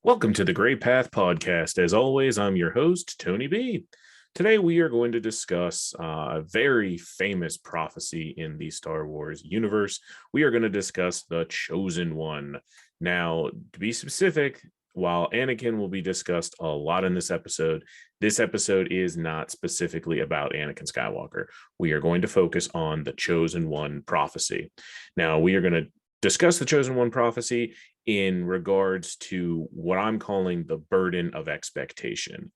Welcome to the Gray Path Podcast. As always, I'm your host, Tony B. Today, we are going to discuss a very famous prophecy in the Star Wars universe. We are going to discuss the Chosen One. Now, to be specific, while Anakin will be discussed a lot in this episode is not specifically about Anakin Skywalker. We are going to focus on the Chosen One prophecy. Now, we are going to discuss the Chosen One prophecy in regards to what I'm calling the burden of expectation.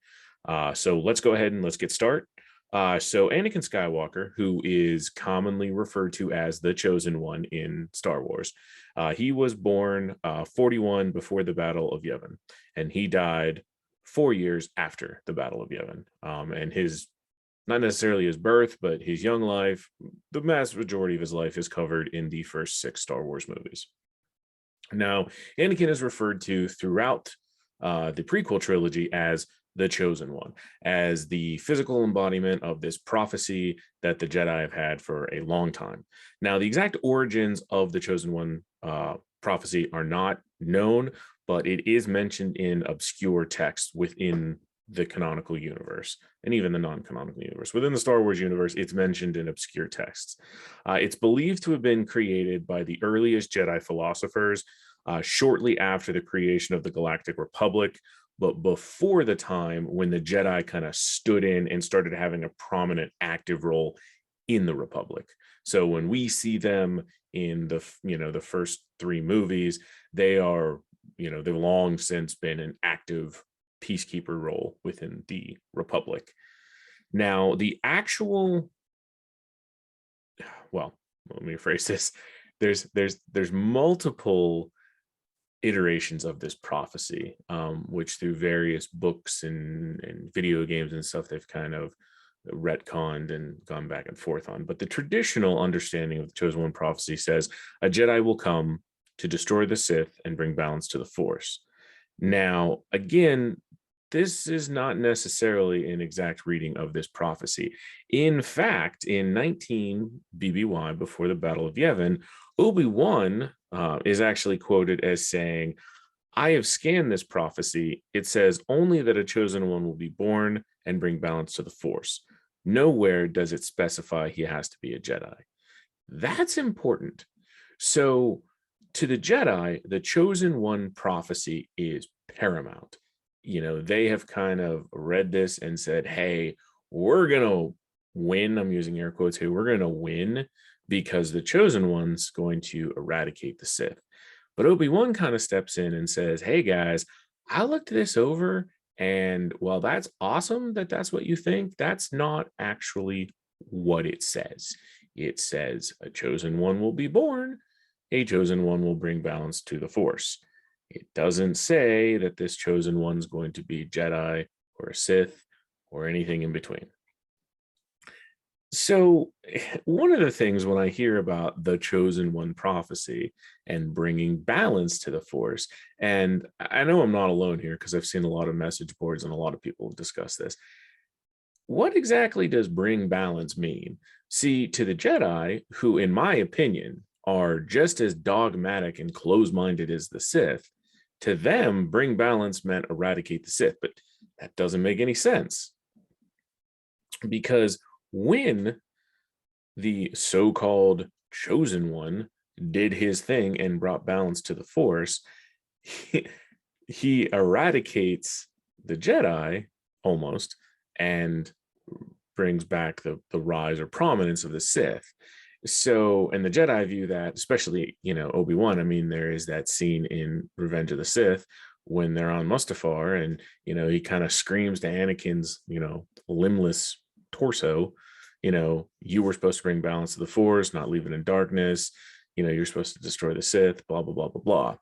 So let's go ahead and let's get started. So Anakin Skywalker, who is commonly referred to as the Chosen One in Star Wars, he was born 41 before the Battle of Yavin, and he died 4 years after the Battle of Yavin. And his not necessarily his birth, but his young life, the vast majority of his life is covered in the first 6 Star Wars movies. Now, Anakin is referred to throughout the prequel trilogy as the Chosen One, as the physical embodiment of this prophecy that the Jedi have had for a long time. Now, the exact origins of the Chosen One prophecy are not known, but it is mentioned in obscure texts within the canonical universe and even the non-canonical universe. Within the Star Wars universe, it's mentioned in obscure texts. It's believed to have been created by the earliest Jedi philosophers shortly after the creation of the Galactic Republic, but before the time when the Jedi kind of stood in and started having a prominent active role in the Republic. So when we see them in the first 3 movies, they are, they've long since been an active peacekeeper role within the Republic. Now, the actual, well, let me rephrase this. There's multiple iterations of this prophecy, which through various books and video games and stuff, they've kind of retconned and gone back and forth on. But the traditional understanding of the Chosen One prophecy says a Jedi will come to destroy the Sith and bring balance to the Force. Now, again, this is not necessarily an exact reading of this prophecy. In fact, in 19 BBY, before the Battle of Yavin, Obi-Wan is actually quoted as saying, "I have scanned this prophecy. It says only that a chosen one will be born and bring balance to the Force. Nowhere does it specify he has to be a Jedi." That's important. So, to the Jedi, the chosen one prophecy is paramount. They have kind of read this and said, hey, we're going to win. I'm using air quotes here. We're going to win because the chosen one's going to eradicate the Sith. But Obi-Wan kind of steps in and says, hey, guys, I looked this over. And while that's awesome that that's what you think, that's not actually what it says. It says a chosen one will be born. A chosen one will bring balance to the Force. It doesn't say that this chosen one's going to be Jedi or a Sith or anything in between. So, one of the things when I hear about the Chosen One prophecy and bringing balance to the Force, and I know I'm not alone here because I've seen a lot of message boards and a lot of people discuss this. What exactly does bring balance mean? See, to the Jedi, who, in my opinion, are just as dogmatic and closed minded as the Sith, to them, bring balance meant eradicate the Sith, but that doesn't make any sense because when the so-called chosen one did his thing and brought balance to the Force, he eradicates the Jedi almost and brings back the rise or prominence of the Sith. So, and the Jedi view that, especially, Obi-Wan, I mean, there is that scene in Revenge of the Sith when they're on Mustafar and, he kind of screams to Anakin's, limbless torso, you were supposed to bring balance to the Force, not leave it in darkness. You're supposed to destroy the Sith, blah, blah, blah, blah, blah.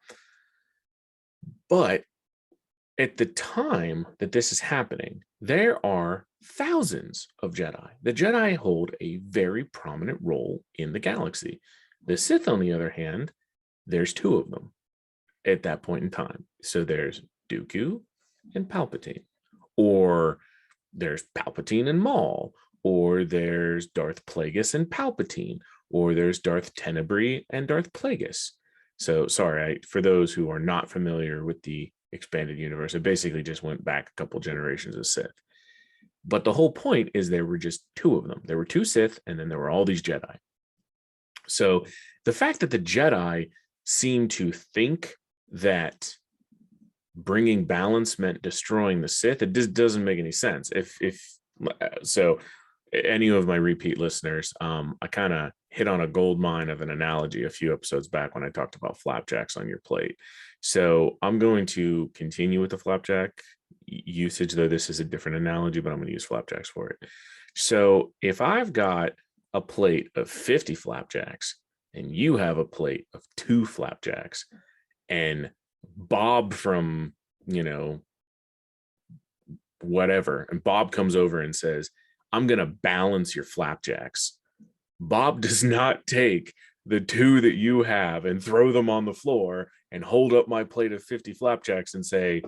But at the time that this is happening, there are thousands of Jedi. The Jedi hold a very prominent role in the galaxy. The Sith, on the other hand, there's 2 of them at that point in time. So there's Dooku and Palpatine, or there's Palpatine and Maul, or there's Darth Plagueis and Palpatine, or there's Darth Tenebrae and Darth Plagueis. So sorry, for those who are not familiar with the expanded universe. It basically just went back a couple generations of Sith. But the whole point is there were just two of them. There were two Sith, and then there were all these Jedi. So the fact that the Jedi seem to think that bringing balance meant destroying the Sith, it just doesn't make any sense. If so, any of my repeat listeners, I kind of hit on a gold mine of an analogy a few episodes back when I talked about flapjacks on your plate. So I'm going to continue with the flapjack usage, though this is a different analogy, but I'm going to use flapjacks for it. So if I've got a plate of 50 flapjacks and you have a plate of 2 flapjacks, and Bob from, whatever, and Bob comes over and says, I'm going to balance your flapjacks. Bob does not take the 2 that you have and throw them on the floor and hold up my plate of 50 flapjacks and say,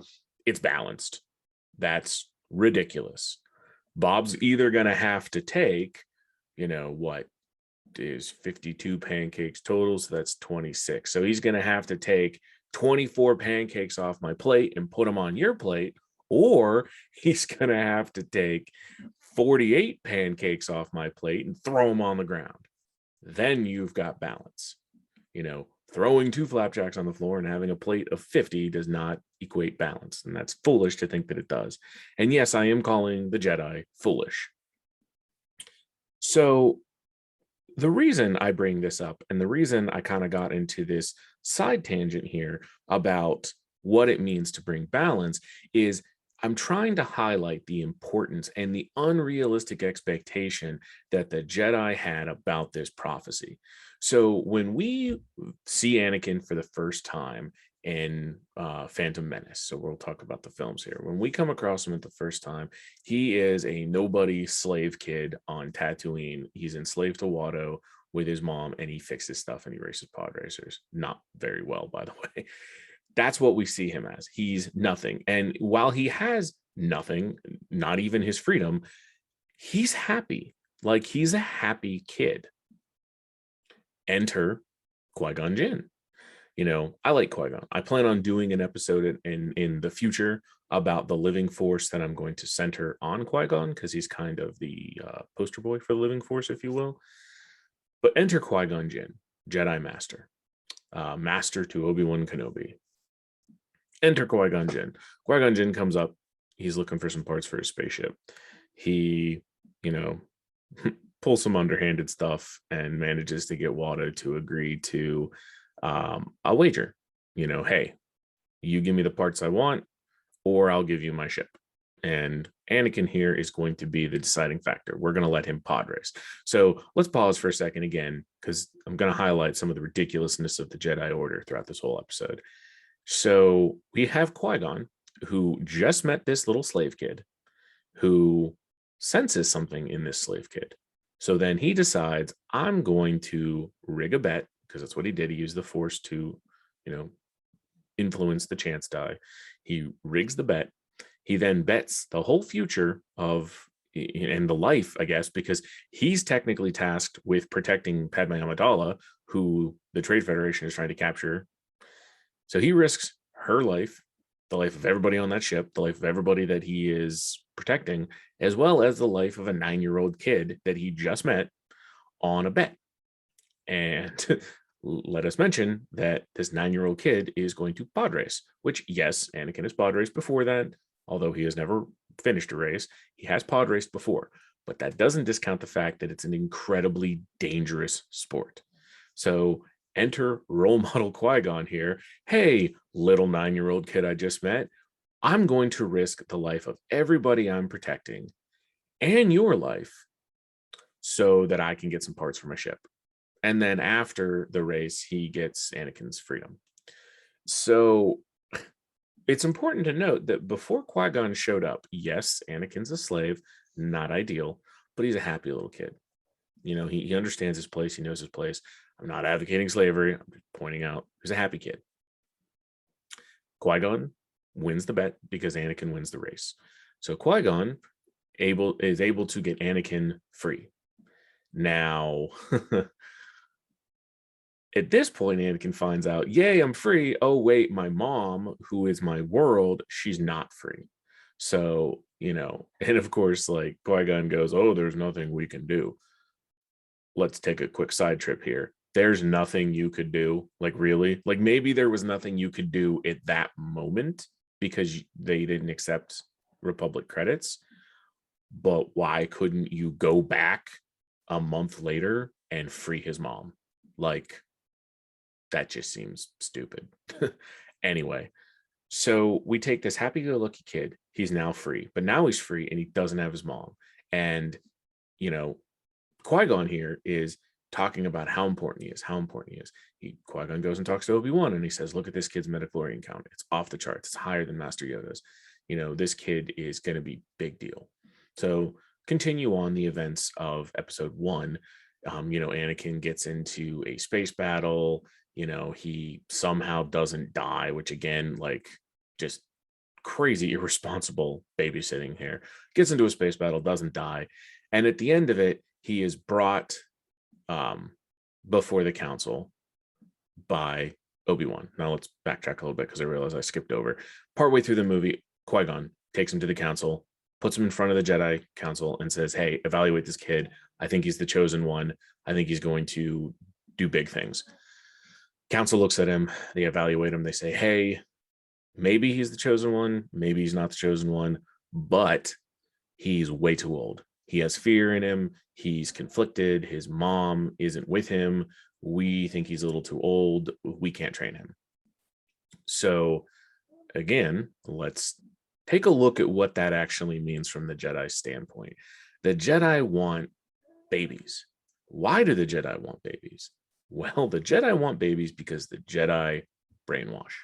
it's balanced. That's ridiculous. Bob's either going to have to take, what is 52 pancakes total? So that's 26. So he's going to have to take 24 pancakes off my plate and put them on your plate, or he's going to have to take 48 pancakes off my plate and throw them on the ground. Then you've got balance. Throwing 2 flapjacks on the floor and having a plate of 50 does not equate balance. And that's foolish to think that it does. And yes, I am calling the Jedi foolish. So the reason I bring this up, and the reason I kind of got into this side tangent here about what it means to bring balance, is I'm trying to highlight the importance and the unrealistic expectation that the Jedi had about this prophecy. So when we see Anakin for the first time in Phantom Menace, so we'll talk about the films here. When we come across him at the first time, he is a nobody slave kid on Tatooine. He's enslaved to Watto with his mom, and he fixes stuff and he races pod racers. Not very well, by the way. That's what we see him as. He's nothing. And while he has nothing, not even his freedom, he's happy. Like, he's a happy kid. Enter Qui-Gon Jinn. I like Qui-Gon. I plan on doing an episode in the future about the living force that I'm going to center on Qui-Gon, because he's kind of the poster boy for the living force, if you will. But enter Qui-Gon Jinn, Jedi Master, Master to Obi-Wan Kenobi. Enter Qui-Gon Jinn. Qui-Gon Jinn comes up. He's looking for some parts for his spaceship. He, pulls some underhanded stuff and manages to get Watto to agree to a wager. Hey, you give me the parts I want, or I'll give you my ship. And Anakin here is going to be the deciding factor. We're going to let him pod race. So let's pause for a second again, because I'm going to highlight some of the ridiculousness of the Jedi Order throughout this whole episode. So we have Qui-Gon, who just met this little slave kid, who senses something in this slave kid. So then he decides, I'm going to rig a bet, because that's what he did. He used the Force to, influence the chance die. He rigs the bet. He then bets the whole future of, and the life, I guess, because he's technically tasked with protecting Padme Amidala, who the Trade Federation is trying to capture. So he risks her life, the life of everybody on that ship, the life of everybody that he is protecting, as well as the life of a 9-year-old kid that he just met on a bet. And let us mention that this 9-year-old kid is going to pod race, which, yes, Anakin has pod raced before that, although he has never finished a race. He has pod raced before, but that doesn't discount the fact that it's an incredibly dangerous sport. So enter role model Qui-Gon here. Hey, little 9-year-old kid I just met, I'm going to risk the life of everybody I'm protecting and your life so that I can get some parts for my ship. And then after the race, he gets Anakin's freedom. So it's important to note that before Qui-Gon showed up, yes, Anakin's a slave, not ideal, but he's a happy little kid. He understands his place. He knows his place. I'm not advocating slavery. I'm just pointing out he's a happy kid. Qui-Gon wins the bet because Anakin wins the race. So Qui-Gon is able to get Anakin free. Now, At this point, Anakin finds out, yay, I'm free. Oh, wait, my mom, who is my world, she's not free. So, and of course, like Qui-Gon goes, oh, there's nothing we can do. Let's take a quick side trip here. There's nothing you could do. Like, really? Like, maybe there was nothing you could do at that moment because they didn't accept Republic credits. But why couldn't you go back a month later and free his mom? Like, that just seems stupid. Anyway, so we take this happy-go-lucky kid. He's now free, but now he's free and he doesn't have his mom. And, Qui-Gon here is talking about how important he is, Qui-Gon goes and talks to Obi-Wan and he says, look at this kid's midichlorian count. It's off the charts. It's higher than Master Yoda's. This kid is going to be big deal. So continue on the events of episode 1. Anakin gets into a space battle. He somehow doesn't die, which again, like, just crazy irresponsible babysitting here. Gets into a space battle, doesn't die. And at the end of it, he is brought before the council by Obi-Wan. Now let's backtrack a little bit because I realized I skipped over. Partway through the movie, Qui-Gon takes him to the council, puts him in front of the Jedi Council and says, hey, evaluate this kid. I think he's the chosen one. I think he's going to do big things. Council looks at him. They evaluate him. They say, hey, maybe he's the chosen one. Maybe he's not the chosen one, but he's way too old. He has fear in him. He's conflicted. His mom isn't with him. We think he's a little too old. We can't train him. So again, let's take a look at what that actually means from the Jedi standpoint. The Jedi want babies. Why do the Jedi want babies? Well, the Jedi want babies because the Jedi brainwash.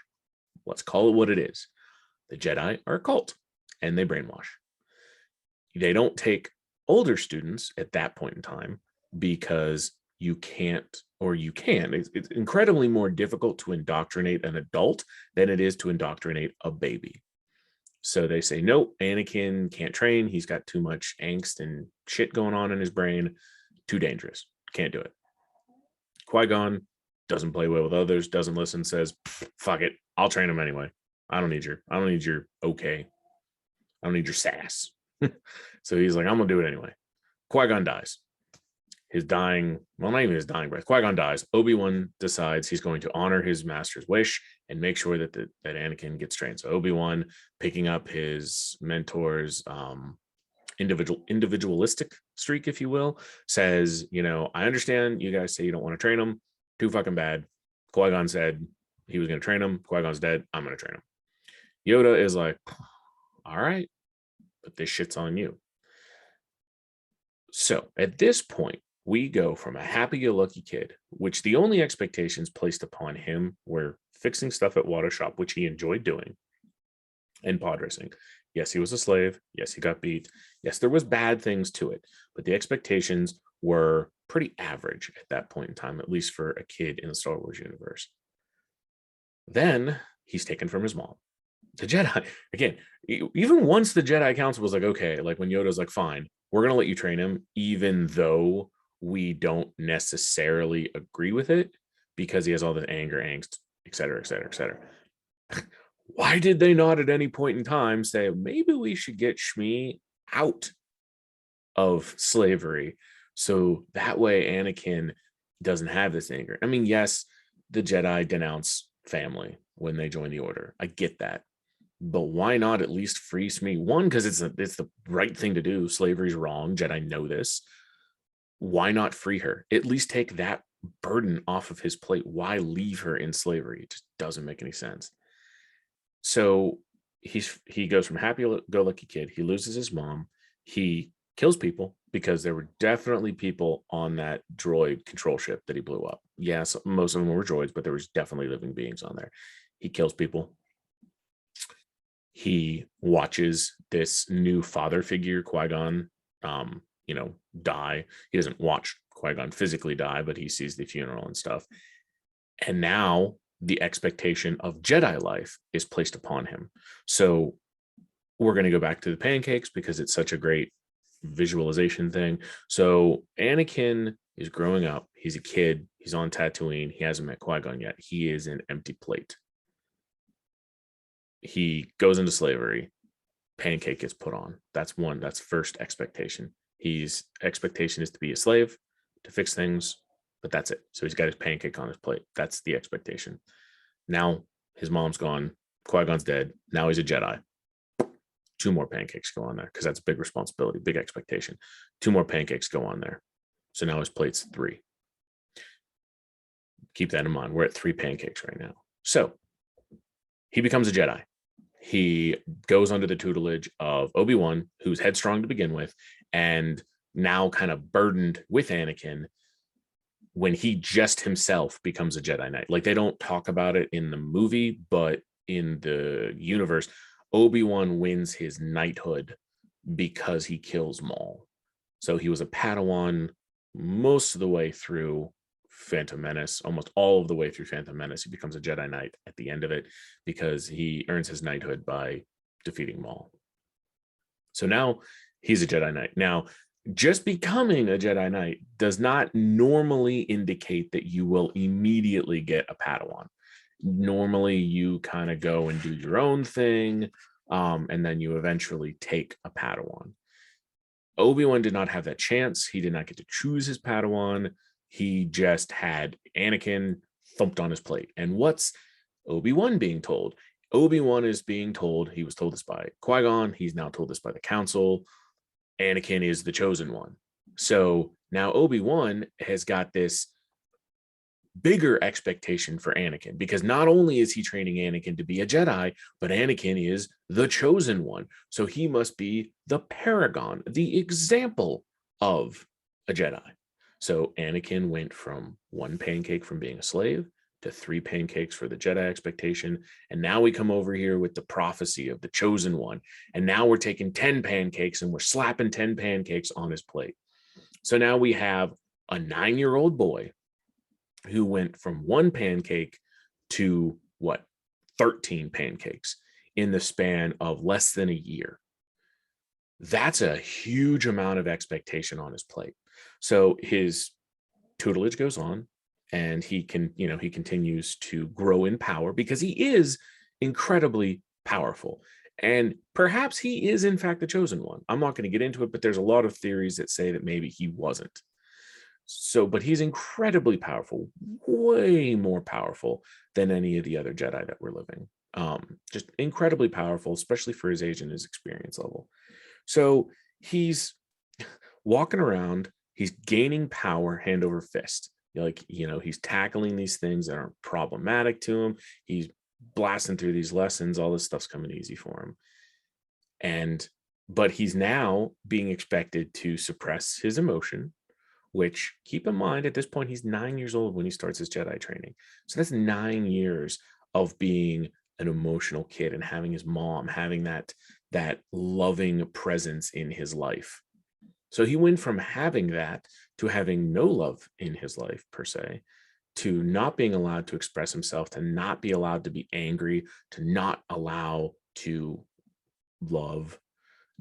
Let's call it what it is. The Jedi are a cult and they brainwash. They don't take older students at that point in time because you can't, or you can. It's incredibly more difficult to indoctrinate an adult than it is to indoctrinate a baby. So they say, nope, Anakin can't train. He's got too much angst and shit going on in his brain. Too dangerous. Can't do it. Qui-Gon doesn't play well with others, doesn't listen, says, fuck it. I'll train him anyway. I don't need your okay. I don't need your sass. So he's like, I'm going to do it anyway. Qui-Gon dies. His dying, well, not even his dying breath. Qui-Gon dies. Obi-Wan decides he's going to honor his master's wish and make sure that that Anakin gets trained. So Obi-Wan, picking up his mentor's individualistic streak, if you will, says, I understand you guys say you don't want to train him. Too fucking bad. Qui-Gon said he was going to train him. Qui-Gon's dead. I'm going to train him. Yoda is like, all right, but this shit's on you. So at this point, we go from a happy-go-lucky kid, which the only expectations placed upon him were fixing stuff at Water Shop, which he enjoyed doing, and pod racing. Yes, he was a slave. Yes, he got beat. Yes, there was bad things to it, but the expectations were pretty average at that point in time, at least for a kid in the Star Wars universe. Then he's taken from his mom. The Jedi, again, even once the Jedi Council was like, okay, like when Yoda's like, fine, we're going to let you train him, even though we don't necessarily agree with it because he has all the anger, angst, et cetera, et cetera, et cetera. Why did they not at any point in time say, maybe we should get Shmi out of slavery so that way Anakin doesn't have this anger? I mean, yes, the Jedi denounce family when they join the Order. I get that. But why not at least free Shmi? One, because it's the right thing to do. Slavery's wrong. Jedi know this. Why not free her? At least take that burden off of his plate. Why leave her in slavery? It just doesn't make any sense. So he goes from happy-go-lucky kid. He loses his mom. He kills people because there were definitely people on that droid control ship that he blew up. Yes, most of them were droids, but there was definitely living beings on there. He kills people. He watches this new father figure, Qui-Gon, die. He doesn't watch Qui-Gon physically die, but he sees the funeral and stuff. And now the expectation of Jedi life is placed upon him. So we're going to go back to the pancakes because it's such a great visualization thing. So Anakin is growing up. He's a kid. He's on Tatooine. He hasn't met Qui-Gon yet. He is an empty plate. He goes into slavery. Pancake gets put on. That's first expectation. His expectation is to be a slave, to fix things, but that's it. So he's got his pancake on his plate. That's the expectation. Now his mom's gone. Qui-Gon's dead. Now he's a Jedi. 2 more pancakes go on there because that's a big responsibility, big expectation. 2 more pancakes go on there. So now his plate's 3. Keep that in mind. We're at 3 pancakes right now. So he becomes a Jedi. He goes under the tutelage of Obi-Wan, who's headstrong to begin with, and now kind of burdened with Anakin when he just himself becomes a Jedi Knight. Like, they don't talk about it in the movie, but in the universe, Obi-Wan wins his knighthood because he kills Maul. So he was a Padawan most of the way through Phantom Menace, almost all of the way through Phantom Menace. He becomes a Jedi Knight at the end of it because he earns his knighthood by defeating Maul. So now he's a Jedi Knight. Now, just becoming a Jedi Knight does not normally indicate that you will immediately get a Padawan. Normally, you kind of go and do your own thing, and then you eventually take a Padawan. Obi-Wan did not have that chance. He did not get to choose his Padawan. He just had Anakin thumped on his plate. And what's Obi-Wan being told? Obi-Wan is being told, he was told this by Qui-Gon, he's now told this by the Council, Anakin is the chosen one. So now Obi-Wan has got this bigger expectation for Anakin, because not only is he training Anakin to be a Jedi, but Anakin is the chosen one. So he must be the paragon, the example of a Jedi. So Anakin went from 1 pancake from being a slave to 3 pancakes for the Jedi expectation. And now we come over here with the prophecy of the chosen one. And now we're taking 10 pancakes and we're slapping 10 pancakes on his plate. So now we have a 9-year-old boy who went from 1 pancake to 13 pancakes in the span of less than a year. That's a huge amount of expectation on his plate. So his tutelage goes on, and he continues to grow in power because he is incredibly powerful. And perhaps he is in fact the chosen one. I'm not going to get into it, but there's a lot of theories that say that maybe he wasn't. So, but he's incredibly powerful, way more powerful than any of the other Jedi that were living. Just incredibly powerful, especially for his age and his experience level. So he's walking around, he's gaining power hand over fist. He's tackling these things that aren't problematic to him. He's blasting through these lessons. All this stuff's coming easy for him. But he's now being expected to suppress his emotion, which, keep in mind, at this point, he's 9 years old when he starts his Jedi training. So that's 9 years of being an emotional kid and having his mom, having that loving presence in his life. So he went from having that to having no love in his life, per se, to not being allowed to express himself, to not be allowed to be angry, to not allow to love,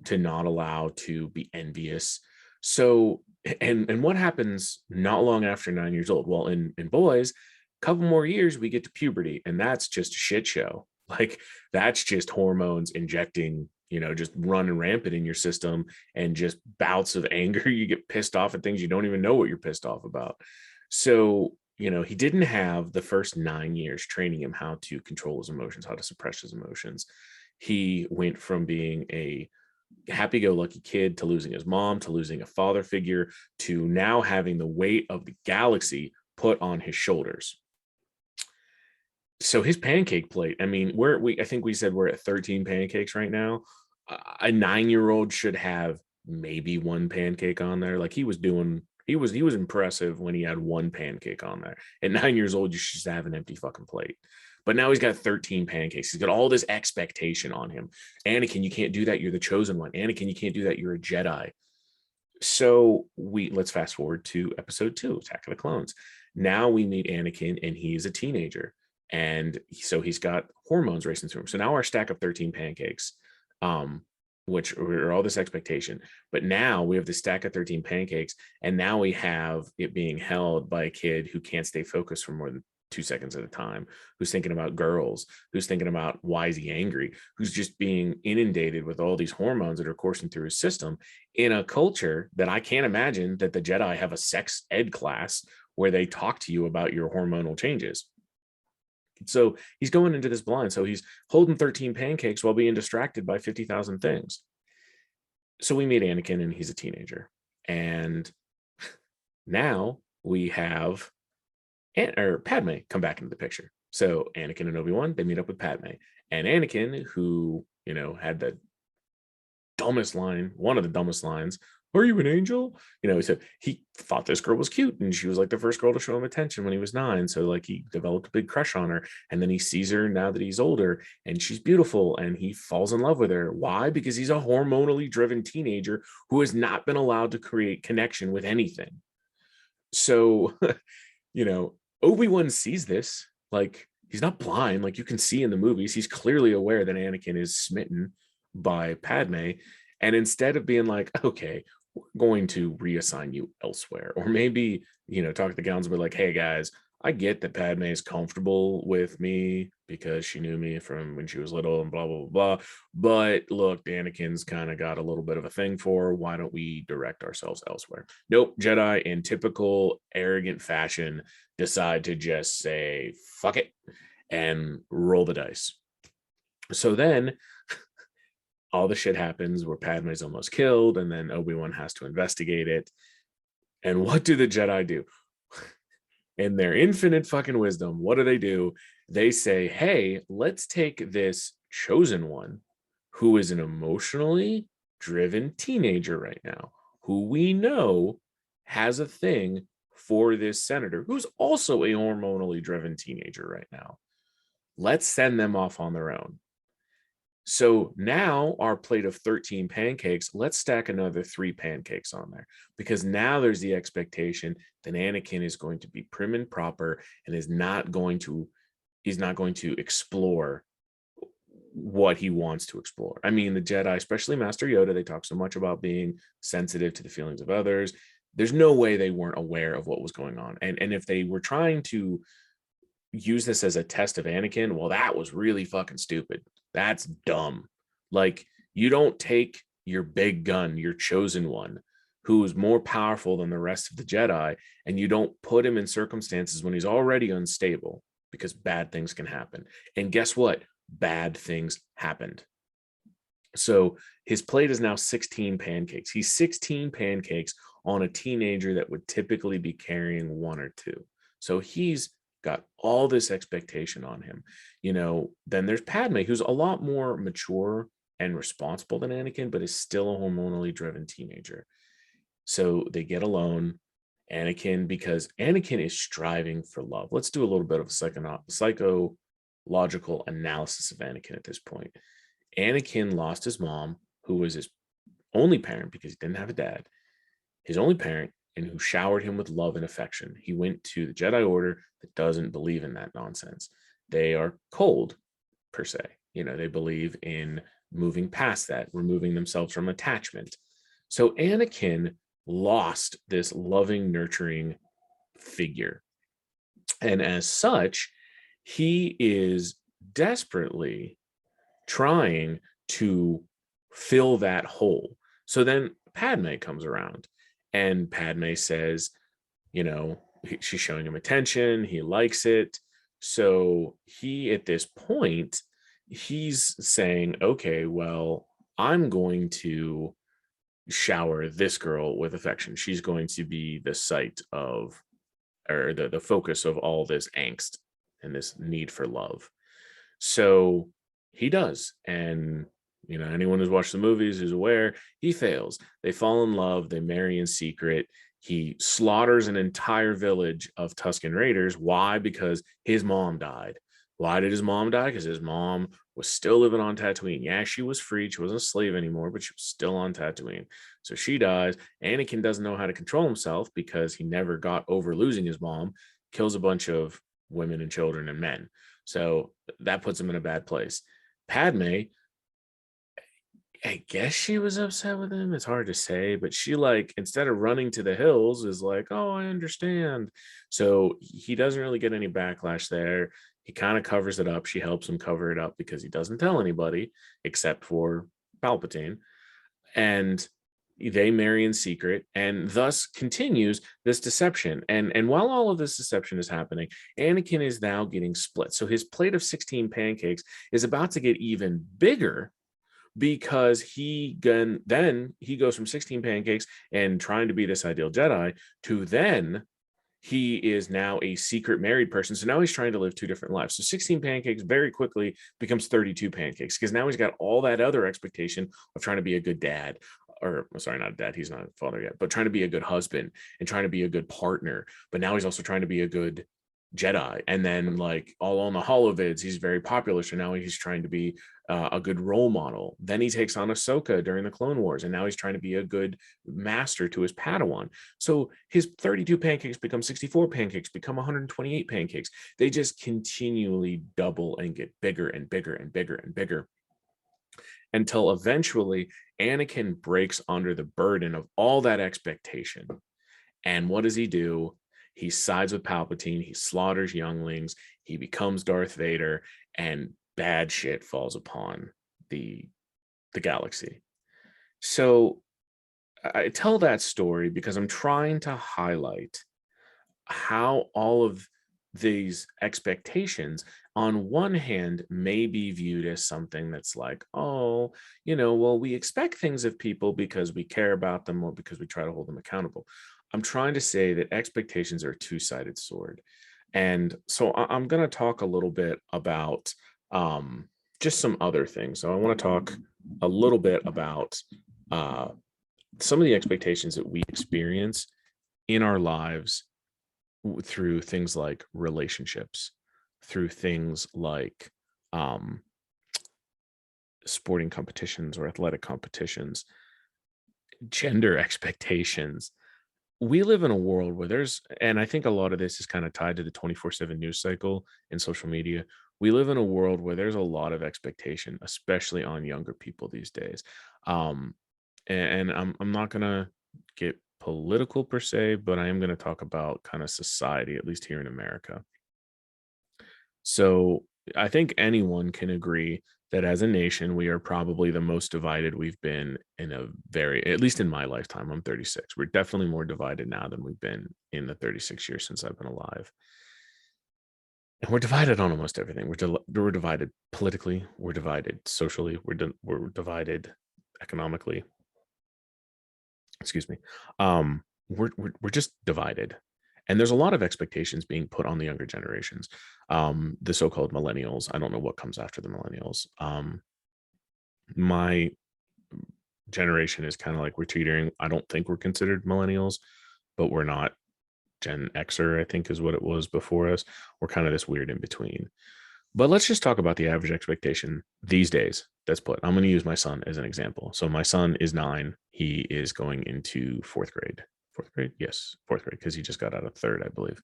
to not allow to be envious. So, and what happens not long after 9 years old? Well, in boys, a couple more years, we get to puberty, and that's just a shit show. Like, that's just hormones injecting, just running rampant in your system, and just bouts of anger. You get pissed off at things you don't even know what you're pissed off about. So, he didn't have the first 9 years training him how to control his emotions, how to suppress his emotions. He went from being a happy-go-lucky kid to losing his mom, to losing a father figure, to now having the weight of the galaxy put on his shoulders. So his pancake plate, I mean, I think we said we're at 13 pancakes right now. A 9-year-old should have maybe 1 pancake on there. Like, he was impressive when he had 1 pancake on there. At 9 years old, you should just have an empty fucking plate. But now he's got 13 pancakes. He's got all this expectation on him. Anakin, you can't do that. You're the chosen one. Anakin, you can't do that. You're a Jedi. So let's fast forward to episode 2, Attack of the Clones. Now we meet Anakin, and he is a teenager. And so he's got hormones racing through him. So now our stack of 13 pancakes, which are all this expectation. But now we have the stack of 13 pancakes, and now we have it being held by a kid who can't stay focused for more than 2 seconds at a time, who's thinking about girls, who's thinking about why is he angry, who's just being inundated with all these hormones that are coursing through his system in a culture that I can't imagine that the Jedi have a sex ed class where they talk to you about your hormonal changes. So he's going into this blind. So he's holding 13 pancakes while being distracted by 50,000 things. So we meet Anakin and he's a teenager. And now we have Padme come back into the picture. So Anakin and Obi-Wan, they meet up with Padme. And Anakin, who, had the dumbest line, one of the dumbest lines, "Are you an angel?" He said he thought this girl was cute and she was like the first girl to show him attention when he was 9. So like he developed a big crush on her. And then he sees her now that he's older and she's beautiful and he falls in love with her. Why? Because he's a hormonally driven teenager who has not been allowed to create connection with anything. So, Obi-Wan sees this. Like, he's not blind. Like you can see in the movies, he's clearly aware that Anakin is smitten by Padme. And instead of being like, okay, we're going to reassign you elsewhere, or maybe, talk to the gowns and be like, hey guys, I get that Padme is comfortable with me because she knew me from when she was little and blah, blah, blah, blah. But look, Anakin's kind of got a little bit of a thing for her. Why don't we direct ourselves elsewhere? Nope. Jedi, in typical arrogant fashion, decide to just say, fuck it, and roll the dice. So then all the shit happens where Padme's almost killed, and then Obi-Wan has to investigate it. And what do the Jedi do? In their infinite fucking wisdom, what do? They say, hey, let's take this chosen one who is an emotionally driven teenager right now, who we know has a thing for this senator, who's also a hormonally driven teenager right now. Let's send them off on their own. So now our plate of 13 pancakes, let's stack another 3 pancakes on there, because now there's the expectation that Anakin is going to be prim and proper and he's not going to explore what he wants to explore. I mean, the Jedi, especially Master Yoda, they talk so much about being sensitive to the feelings of others. There's no way they weren't aware of what was going on. And if they were trying to use this as a test of Anakin, well, that was really fucking stupid. That's dumb. Like, you don't take your big gun, your chosen one, who is more powerful than the rest of the Jedi, and you don't put him in circumstances when he's already unstable, because bad things can happen. And guess what? Bad things happened. So his plate is now 16 pancakes. He's 16 pancakes on a teenager that would typically be carrying 1 or 2. So he's got all this expectation on him. Then there's Padme, who's a lot more mature and responsible than Anakin, but is still a hormonally driven teenager. So they get alone. Because Anakin is striving for love. Let's do a little bit of a psychological analysis of Anakin at this point. Anakin lost his mom, who was his only parent because he didn't have a dad, his only parent, and who showered him with love and affection. He went to the Jedi Order that doesn't believe in that nonsense. They are cold, per se. They believe in moving past that, removing themselves from attachment. So Anakin lost this loving, nurturing figure. And as such, he is desperately trying to fill that hole. So then Padme comes around. And Padme says, she's showing him attention. He likes it. So he, at this point, he's saying, okay, well, I'm going to shower this girl with affection. She's going to be the site of, or the focus of all this angst and this need for love. So he does. And anyone who's watched the movies is aware he fails. They fall in love. They marry in secret. He slaughters an entire village of Tusken Raiders. Why? Because his mom died. Why did his mom die? Because his mom was still living on Tatooine. Yeah, she was freed. She wasn't a slave anymore, but she was still on Tatooine. So she dies. Anakin doesn't know how to control himself because he never got over losing his mom. Kills a bunch of women and children and men. So that puts him in a bad place. Padme, I guess she was upset with him. It's hard to say, but she like instead of running to the hills is like, "Oh, I understand." So he doesn't really get any backlash there. He kind of covers it up. She helps him cover it up because he doesn't tell anybody except for Palpatine. And they marry in secret and thus continues this deception. And while all of this deception is happening, Anakin is now getting split. So his plate of 16 pancakes is about to get even bigger because then he goes from 16 pancakes and trying to be this ideal Jedi to then he is now a secret married person. So now he's trying to live two different lives. So 16 pancakes very quickly becomes 32 pancakes because now he's got all that other expectation of trying to be a good dad. Or sorry, not a dad, he's not a father yet, but trying to be a good husband and trying to be a good partner. But now he's also trying to be a good Jedi. And then, like, all on the holovids, he's very popular. So now he's trying to be a good role model. Then he takes on Ahsoka during the Clone Wars, and now he's trying to be a good master to his Padawan. So his 32 pancakes become 64 pancakes, become 128 pancakes. They just continually double and get bigger and bigger and bigger and bigger until eventually Anakin breaks under the burden of all that expectation. And what does he do? He sides with Palpatine. He slaughters younglings. He becomes Darth Vader, and bad shit falls upon the galaxy. So I tell that story because I'm trying to highlight how all of these expectations on one hand may be viewed as something that's like, oh, well, we expect things of people because we care about them or because we try to hold them accountable. I'm trying to say that expectations are a two-sided sword. And so I'm going to talk a little bit about just some other things. So I want to talk a little bit about uh, some of the expectations that we experience in our lives through things like relationships, through things like um, sporting competitions or athletic competitions, gender expectations. We live in a world where and I think a lot of this is kind of tied to the 24/7 news cycle and social media. We live in a world where there's a lot of expectation, especially on younger people these days. Um, and I'm not gonna get political per se, but I am going to talk about kind of society, at least here in America. So I think anyone can agree that as a nation, we are probably the most divided we've been in at least in my lifetime. I'm 36. We're definitely more divided now than we've been in the 36 years since I've been alive. And we're divided on almost everything. We're divided politically. We're divided socially. We're divided economically. Excuse me. We're just divided, and there's a lot of expectations being put on the younger generations, the so-called millennials. I don't know what comes after the millennials. My generation is kind of like we're teetering. I don't think we're considered millennials, but we're not Gen Xer, I think is what it was before us. We're kind of this weird in between. But let's just talk about the average expectation these days that's put. I'm going to use my son as an example. So my son is 9. He is going into 4th grade. 4th grade? Yes, 4th grade, because he just got out of 3rd, I believe.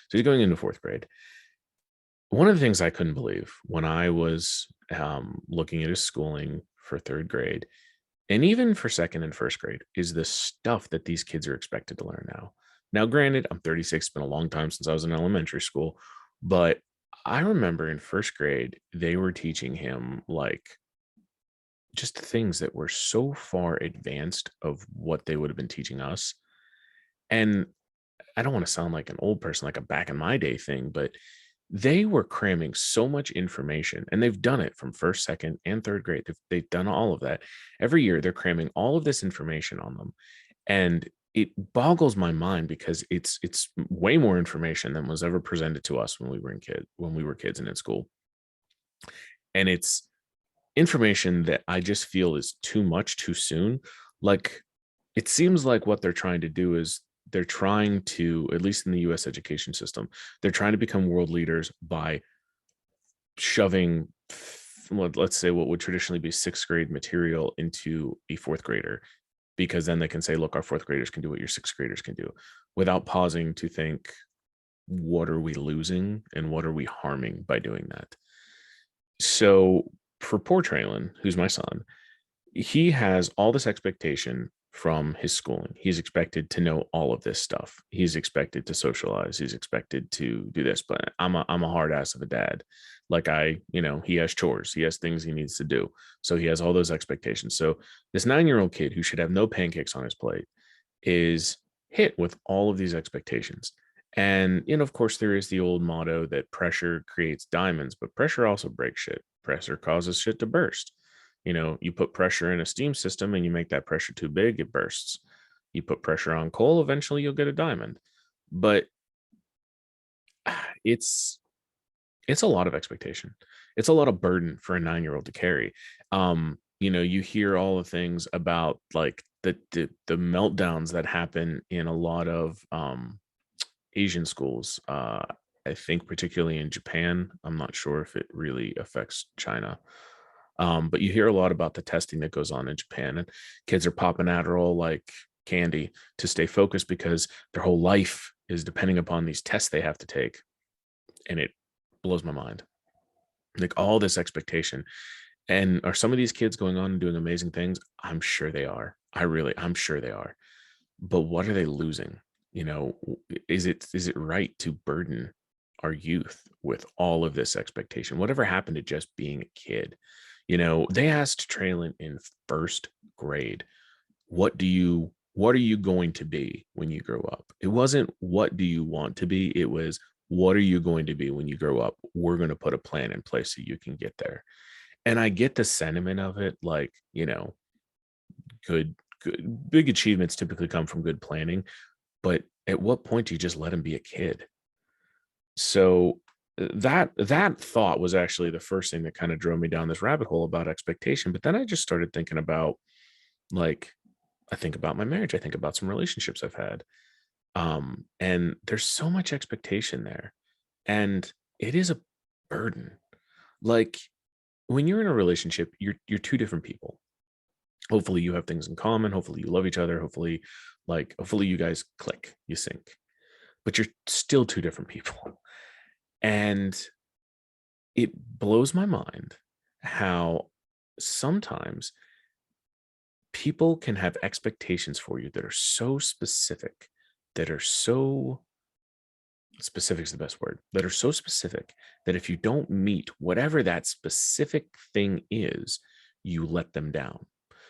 So he's going into 4th grade. One of the things I couldn't believe when I was looking at his schooling for 3rd grade, and even for 2nd and 1st grade, is the stuff that these kids are expected to learn now. Now, granted, I'm 36. It's been a long time since I was in elementary school, but I remember in 1st grade, they were teaching him like just things that were so far advanced of what they would have been teaching us. And I don't want to sound like an old person, like a back in my day thing, but they were cramming so much information, and they've done it from 1st, 2nd, and 3rd grade. They've done all of that. Every year, they're cramming all of this information on them. And it boggles my mind because it's way more information than was ever presented to us when we were kids and in school. And it's information that I just feel is too much too soon. Like, it seems like what they're trying to do is they're trying to, at least in the US education system, they're trying to become world leaders by shoving, let's say, what would traditionally be 6th grade material into a 4th grader, because then they can say, look, our 4th graders can do what your 6th graders can do, without pausing to think, what are we losing and what are we harming by doing that? So for poor Traylon, who's my son, he has all this expectation from his schooling. He's expected to know all of this stuff. He's expected to socialize. He's expected to do this. But I'm a hard ass of a dad. Like he has chores. He has things he needs to do. So he has all those expectations. So this 9-year-old kid who should have no pancakes on his plate is hit with all of these expectations. And of course, there is the old motto that pressure creates diamonds, but pressure also breaks shit. Pressure causes shit to burst. You put pressure in a steam system and you make that pressure too big, it bursts. You put pressure on coal, eventually you'll get a diamond. But it's a lot of expectation. It's a lot of burden for a 9-year-old to carry. You hear all the things about like the meltdowns that happen in a lot of Asian schools. I think particularly in Japan. I'm not sure if it really affects China. But you hear a lot about the testing that goes on in Japan, and kids are popping Adderall like candy to stay focused because their whole life is depending upon these tests they have to take. And it blows my mind. Like all this expectation. And are some of these kids going on and doing amazing things? I'm sure they are. I'm sure they are. But what are they losing? Is it right to burden our youth with all of this expectation? Whatever happened to just being a kid? They asked Traylon in first grade, what are you going to be when you grow up? It wasn't what do you want to be? It was what are you going to be when you grow up? We're going to put a plan in place so you can get there. And I get the sentiment of it, like, good big achievements typically come from good planning, but at what point do you just let him be a kid? So that thought was actually the first thing that kind of drove me down this rabbit hole about expectation. But then I just started thinking about, like, I think about my marriage. I think about some relationships I've had. And there's so much expectation there. And it is a burden. Like when you're in a relationship, you're two different people. Hopefully you have things in common. Hopefully you love each other. Hopefully you guys click, you sync. But you're still two different people. And it blows my mind how sometimes people can have expectations for you that are so specific, that are so specific is the best word, that are so specific that if you don't meet whatever that specific thing is, you let them down.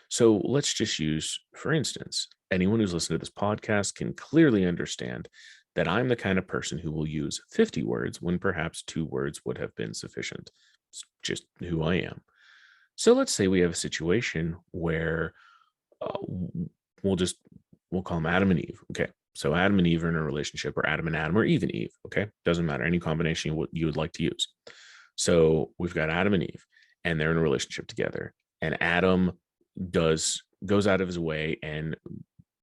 So let's just use, for instance, anyone who's listened to this podcast can clearly understand that I'm the kind of person who will use 50 words when perhaps 2 words would have been sufficient. It's just who I am. So let's say we have a situation where uh, we'll call them Adam and Eve. Okay. So Adam and Eve are in a relationship, or Adam, or even Eve. Okay. Doesn't matter. Any combination you would like to use. So we've got Adam and Eve, and they're in a relationship together. And Adam goes out of his way and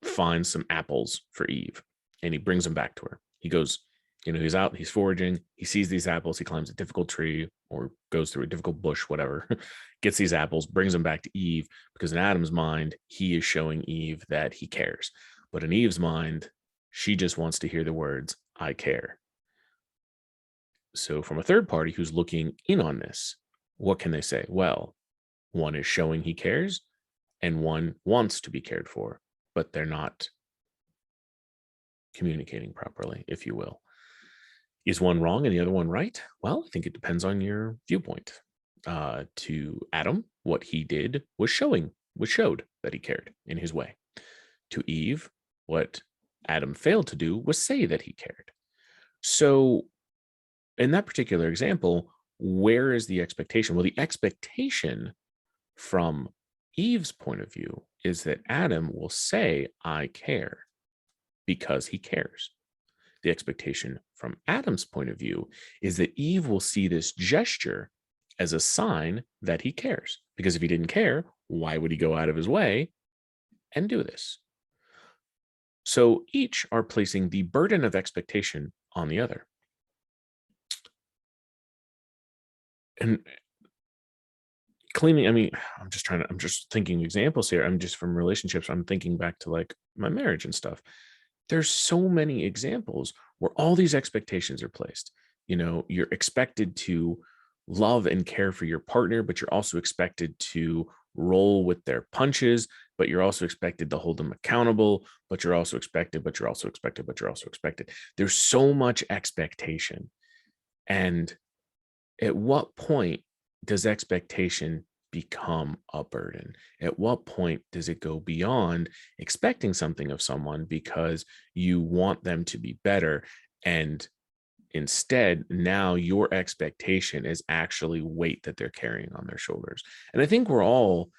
finds some apples for Eve, and he brings them back to her. He goes, he's out, he's foraging, he sees these apples, he climbs a difficult tree or goes through a difficult bush, whatever, gets these apples, brings them back to Eve, because in Adam's mind, he is showing Eve that he cares. But in Eve's mind, she just wants to hear the words, I care. So from a third party who's looking in on this, what can they say? Well, one is showing he cares, and one wants to be cared for, but they're not communicating properly, if you will. Is one wrong and the other one right? Well, I think it depends on your viewpoint. To Adam, what he did was showed that he cared in his way. To Eve, what Adam failed to do was say that he cared. So in that particular example, where is the expectation? Well, the expectation from Eve's point of view is that Adam will say, I care, because he cares. The expectation from Adam's point of view is that Eve will see this gesture as a sign that he cares. Because if he didn't care, why would he go out of his way and do this? So each are placing the burden of expectation on the other. And claiming, I'm just thinking examples here. I'm just from relationships. I'm thinking back to like my marriage and stuff. There's so many examples where all these expectations are placed. You're expected to love and care for your partner, but you're also expected to roll with their punches, but you're also expected to hold them accountable, but you're also expected, but you're also expected. There's so much expectation. And at what point does expectation become a burden? At what point does it go beyond expecting something of someone because you want them to be better? And instead, now your expectation is actually weight that they're carrying on their shoulders. And I think we're all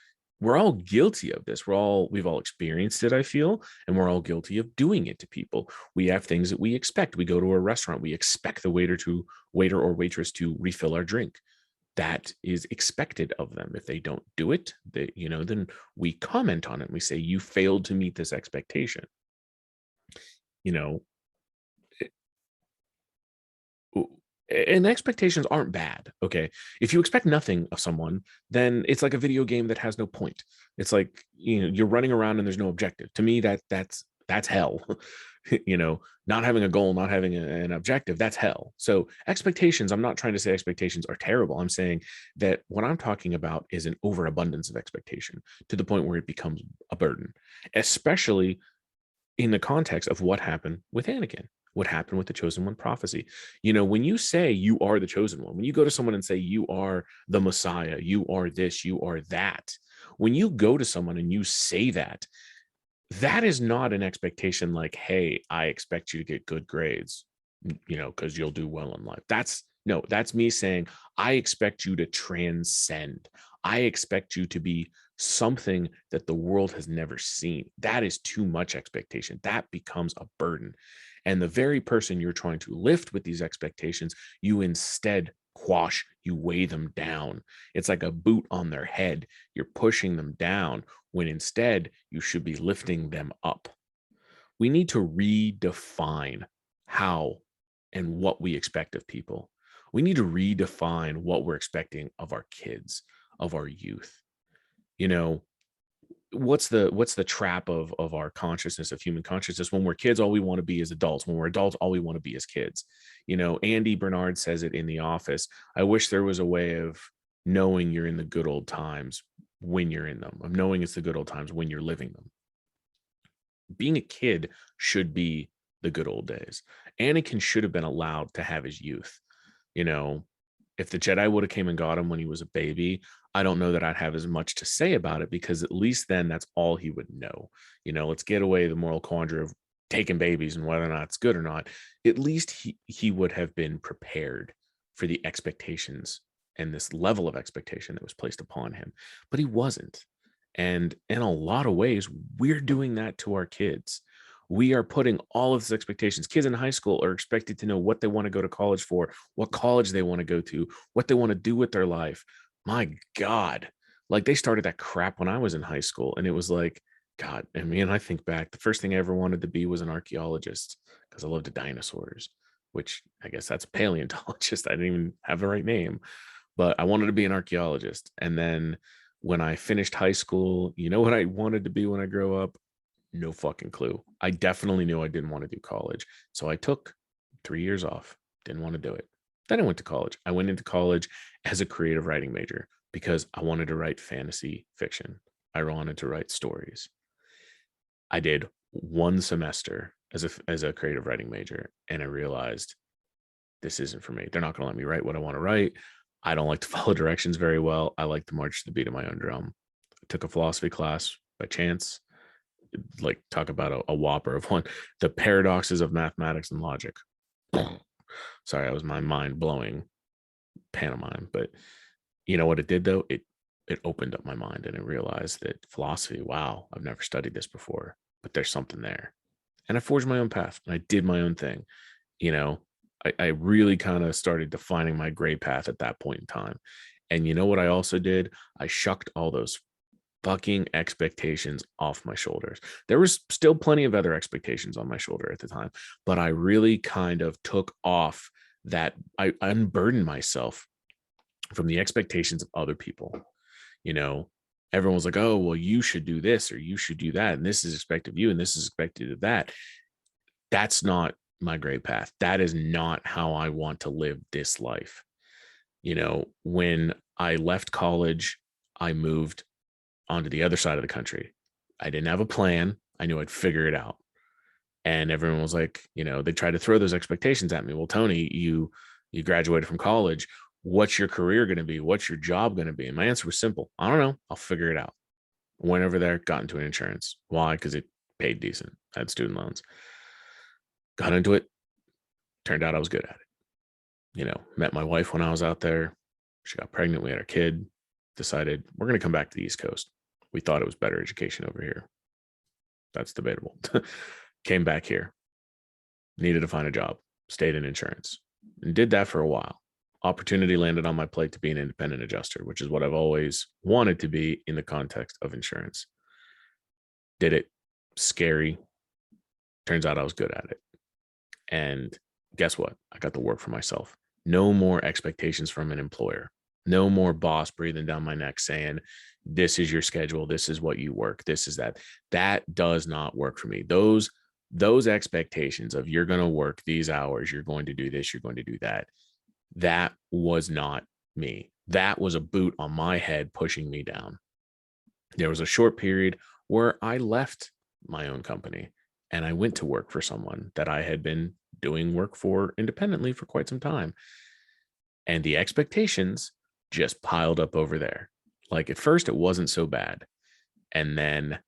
guilty of this. We've all experienced it, I feel, and we're all guilty of doing it to people. We have things that we expect. We go to a restaurant, we expect the waiter or waitress to refill our drink. That is expected of them. If they don't do it, then we comment on it. We say, you failed to meet this expectation. You know, and expectations aren't bad. Okay. If you expect nothing of someone, then it's like a video game that has no point. It's like, you're running around and there's no objective. To me, that's hell. Not having a goal, not having an objective, that's hell. So expectations, I'm not trying to say expectations are terrible. I'm saying that what I'm talking about is an overabundance of expectation to the point where it becomes a burden, especially in the context of what happened with Anakin, what happened with the chosen one prophecy. When you say you are the chosen one, when you go to someone and say you are the Messiah, you are this, you are that, when you go to someone and you say that, that is not an expectation like, hey, I expect you to get good grades, because you'll do well in life. That's me saying, I expect you to transcend. I expect you to be something that the world has never seen. That is too much expectation. That becomes a burden. And the very person you're trying to lift with these expectations, you instead quash, you weigh them down. It's like a boot on their head. You're pushing them down when instead you should be lifting them up. We need to redefine how and what we expect of people. We need to redefine what we're expecting of our kids, of our youth. What's the trap of our consciousness, of human consciousness? When we're kids, all we want to be is adults. When we're adults, all we want to be is kids. Andy Bernard says it in The Office. I wish there was a way of knowing you're in the good old times when you're in them, of knowing it's the good old times when you're living them. Being a kid should be the good old days. Anakin should have been allowed to have his youth. If the Jedi would have came and got him when he was a baby, I don't know that I'd have as much to say about it, because at least then that's all he would know. Let's get away the moral quandary of taking babies and whether or not it's good or not. At least he would have been prepared for the expectations and this level of expectation that was placed upon him, but he wasn't. And in a lot of ways, we're doing that to our kids. We are putting all of these expectations. Kids in high school are expected to know what they want to go to college for, what college they want to go to, what they want to do with their life. My God, like they started that crap when I was in high school. And it was like, God, I think back, the first thing I ever wanted to be was an archaeologist because I loved the dinosaurs, which I guess that's a paleontologist. I didn't even have the right name, but I wanted to be an archaeologist. And then when I finished high school, you know what I wanted to be when I grow up? No fucking clue. I definitely knew I didn't want to do college. So I took 3 years off, didn't want to do it. Then I went to college. I went into college as a creative writing major because I wanted to write fantasy fiction. I wanted to write stories. I did one semester as a creative writing major, and I realized this isn't for me. They're not going to let me write what I want to write. I don't like to follow directions very well. I like to march to the beat of my own drum. I took a philosophy class by chance. Like, talk about a whopper of one. The paradoxes of mathematics and logic. Sorry, that was my mind blowing pantomime. But you know what it did though? It opened up my mind, and I realized that philosophy, wow, I've never studied this before, but there's something there. And I forged my own path and I did my own thing. I really kind of started defining my gray path at that point in time. And you know what I also did? I shucked all those fucking expectations off my shoulders. There was still plenty of other expectations on my shoulder at the time, but I really kind of took off that. I unburdened myself from the expectations of other people. Everyone was like, oh, well, you should do this or you should do that, and this is expected of you and this is expected of that. That's not my gray path. That is not how I want to live this life. When I left college, I moved onto the other side of the country. I didn't have a plan. I knew I'd figure it out. And everyone was like, they tried to throw those expectations at me. Well, Tony, you graduated from college. What's your career going to be? What's your job going to be? And my answer was simple. I don't know. I'll figure it out. Went over there, got into an insurance. Why? Because it paid decent. I had student loans. Got into it. Turned out I was good at it. Met my wife when I was out there. She got pregnant. We had our kid. Decided we're going to come back to the East Coast. We thought it was better education over here. That's debatable. Came back here. Needed to find a job. Stayed in insurance. And did that for a while. Opportunity landed on my plate to be an independent adjuster, which is what I've always wanted to be in the context of insurance. Did it. Scary. Turns out I was good at it. And guess what? I got to work for myself. No more expectations from an employer. No more boss breathing down my neck saying, this is your schedule. This is what you work. This is that. That does not work for me. Those expectations of you're going to work these hours, you're going to do this, you're going to do that. That was not me. That was a boot on my head pushing me down. There was a short period where I left my own company and I went to work for someone that I had been doing work for independently for quite some time. And the expectations just piled up over there. Like at first it wasn't so bad. And then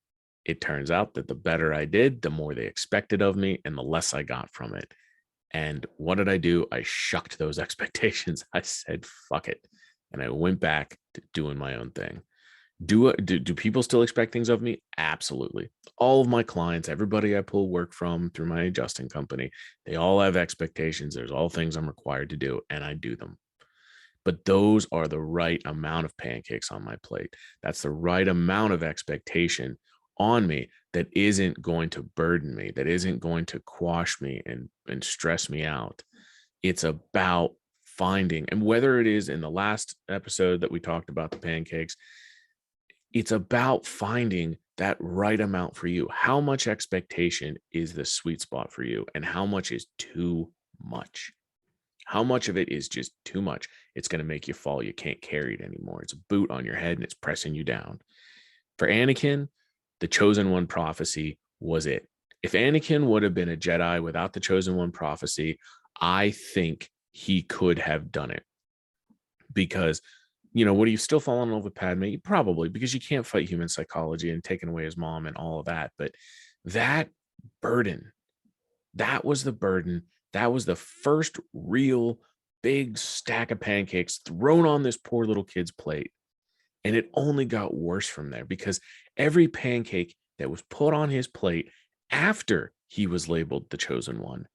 it turns out that the better I did, the more they expected of me and the less I got from it. And what did I do? I shucked those expectations. I said, fuck it. And I went back to doing my own thing. Do people still expect things of me? Absolutely. All of my clients, everybody I pull work from through my adjusting company, they all have expectations. There's all things I'm required to do, and I do them. But those are the right amount of pancakes on my plate. That's the right amount of expectation on me that isn't going to burden me, that isn't going to quash me and stress me out. It's about finding, and whether it is in the last episode that we talked about the pancakes, it's about finding that right amount for you. How much expectation is the sweet spot for you, and how much is too much? How much of it is just too much? It's going to make you fall. You can't carry it anymore. It's a boot on your head and it's pressing you down. For Anakin, the Chosen One prophecy was it. If Anakin would have been a Jedi without the Chosen One prophecy, I think he could have done it. Because, would he still fall in love with Padme? Probably, because you can't fight human psychology and taking away his mom and all of that. But that burden, that was the burden. That was the first real big stack of pancakes thrown on this poor little kid's plate. And it only got worse from there, because every pancake that was put on his plate after he was labeled the Chosen One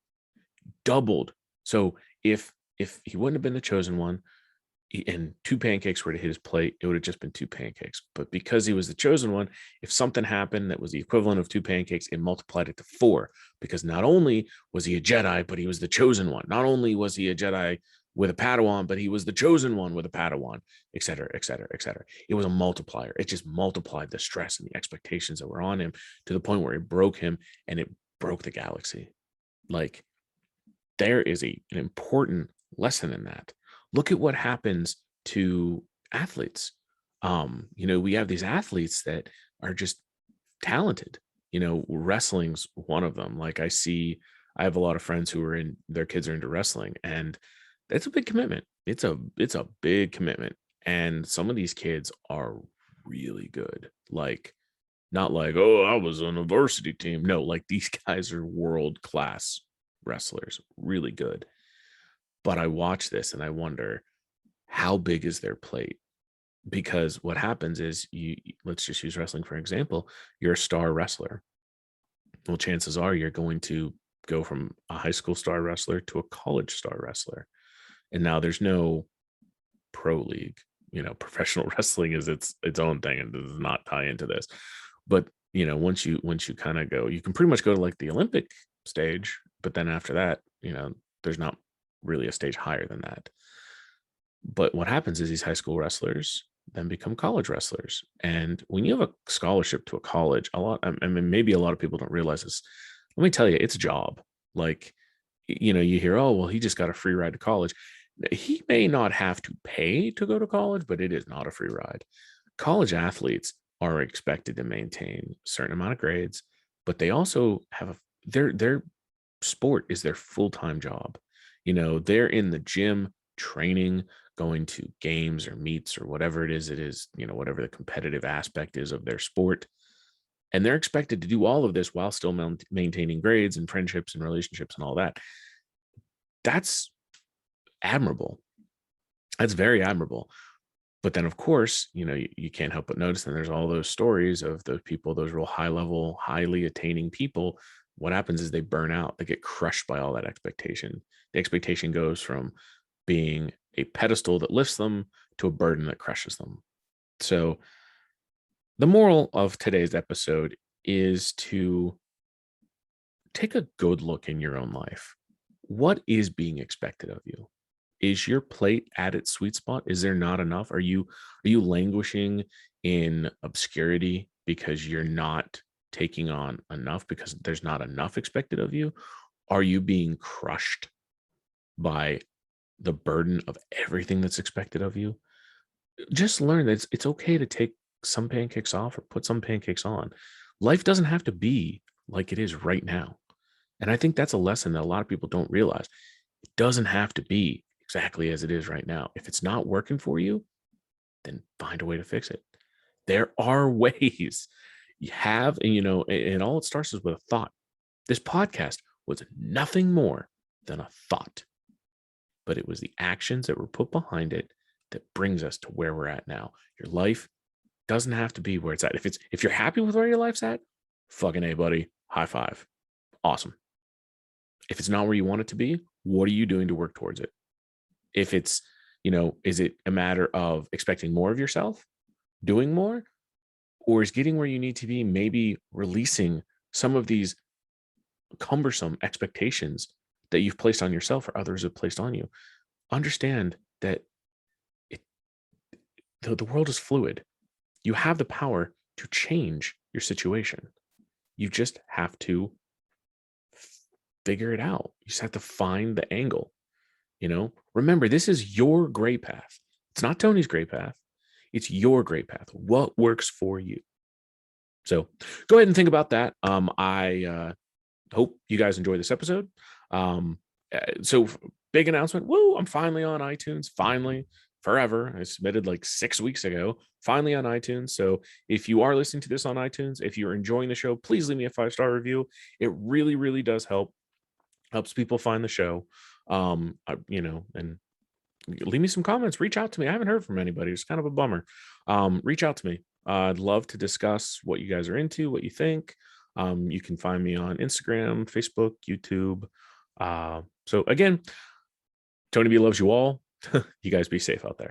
doubled. So if he wouldn't have been the Chosen One and two pancakes were to hit his plate, it would have just been two pancakes. But because he was the Chosen One, if something happened that was the equivalent of two pancakes, it multiplied it to 4, because not only was he a Jedi, but he was the Chosen One. Not only was he a Jedi with a Padawan, but he was the Chosen One with a Padawan, et cetera, et cetera, et cetera. It was a multiplier. It just multiplied the stress and the expectations that were on him to the point where it broke him, and it broke the galaxy. Like, there is an important lesson in that. Look at what happens to athletes. We have these athletes that are just talented. Wrestling's one of them. Like I have a lot of friends who their kids are into wrestling, and that's a big commitment. It's a big commitment. And some of these kids are really good. Like, not like, oh, I was on a varsity team. No, like these guys are world-class wrestlers, really good. But I watch this and I wonder, how big is their plate? Because what happens is, let's just use wrestling for example. You're a star wrestler. Well, chances are you're going to go from a high school star wrestler to a college star wrestler. And now there's no pro league. Professional wrestling is its own thing and does not tie into this. But, once you kind of go, you can pretty much go to like the Olympic stage, but then after that, there's not really a stage higher than that. But what happens is these high school wrestlers then become college wrestlers. And when you have a scholarship to a college, maybe a lot of people don't realize this. Let me tell you, it's a job. Like, you hear, oh, well, he just got a free ride to college. He may not have to pay to go to college, but it is not a free ride. College athletes are expected to maintain a certain amount of grades, but they also have their sport is their full-time job. They're in the gym training, going to games or meets or whatever it is, whatever the competitive aspect is of their sport. And they're expected to do all of this while still maintaining grades and friendships and relationships and all that. That's admirable. That's very admirable. But then, of course, you can't help but notice that there's all those stories of those people, those real high level, highly attaining people. What happens is they burn out. They get crushed by all that expectation. The expectation goes from being a pedestal that lifts them to a burden that crushes them. So the moral of today's episode is to take a good look in your own life. What is being expected of you? Is your plate at its sweet spot? Is there not enough? Are you languishing in obscurity because you're not taking on enough, because there's not enough expected of you? Are you being crushed by the burden of everything that's expected of you? Just learn that it's okay to take some pancakes off or put some pancakes on. Life doesn't have to be like it is right now. And I think that's a lesson that a lot of people don't realize. It doesn't have to be exactly as it is right now. If it's not working for you, then find a way to fix it. There are ways. You have, and all it starts is with a thought. This podcast was nothing more than a thought, but it was the actions that were put behind it that brings us to where we're at now. Your life doesn't have to be where it's at. If you're happy with where your life's at, fucking A, buddy. High five. Awesome. If it's not where you want it to be, what are you doing to work towards it? If it's, is it a matter of expecting more of yourself, doing more, or is getting where you need to be, maybe releasing some of these cumbersome expectations that you've placed on yourself or others have placed on you? Understand that the world is fluid. You have the power to change your situation. You just have to figure it out. You just have to find the angle. Remember, this is your gray path. It's not Tony's gray path. It's your gray path. What works for you? So go ahead and think about that. I hope you guys enjoy this episode. So big announcement. Woo, I'm finally on iTunes. Finally, forever. I submitted like 6 weeks ago, finally on iTunes. So if you are listening to this on iTunes, if you're enjoying the show, please leave me a 5-star review. It really, really does helps people find the show. And leave me some comments, reach out to me. I haven't heard from anybody. It's kind of a bummer. Reach out to me. I'd love to discuss what you guys are into, what you think. You can find me on Instagram, Facebook, YouTube. So again, Tony B loves you all. You guys be safe out there.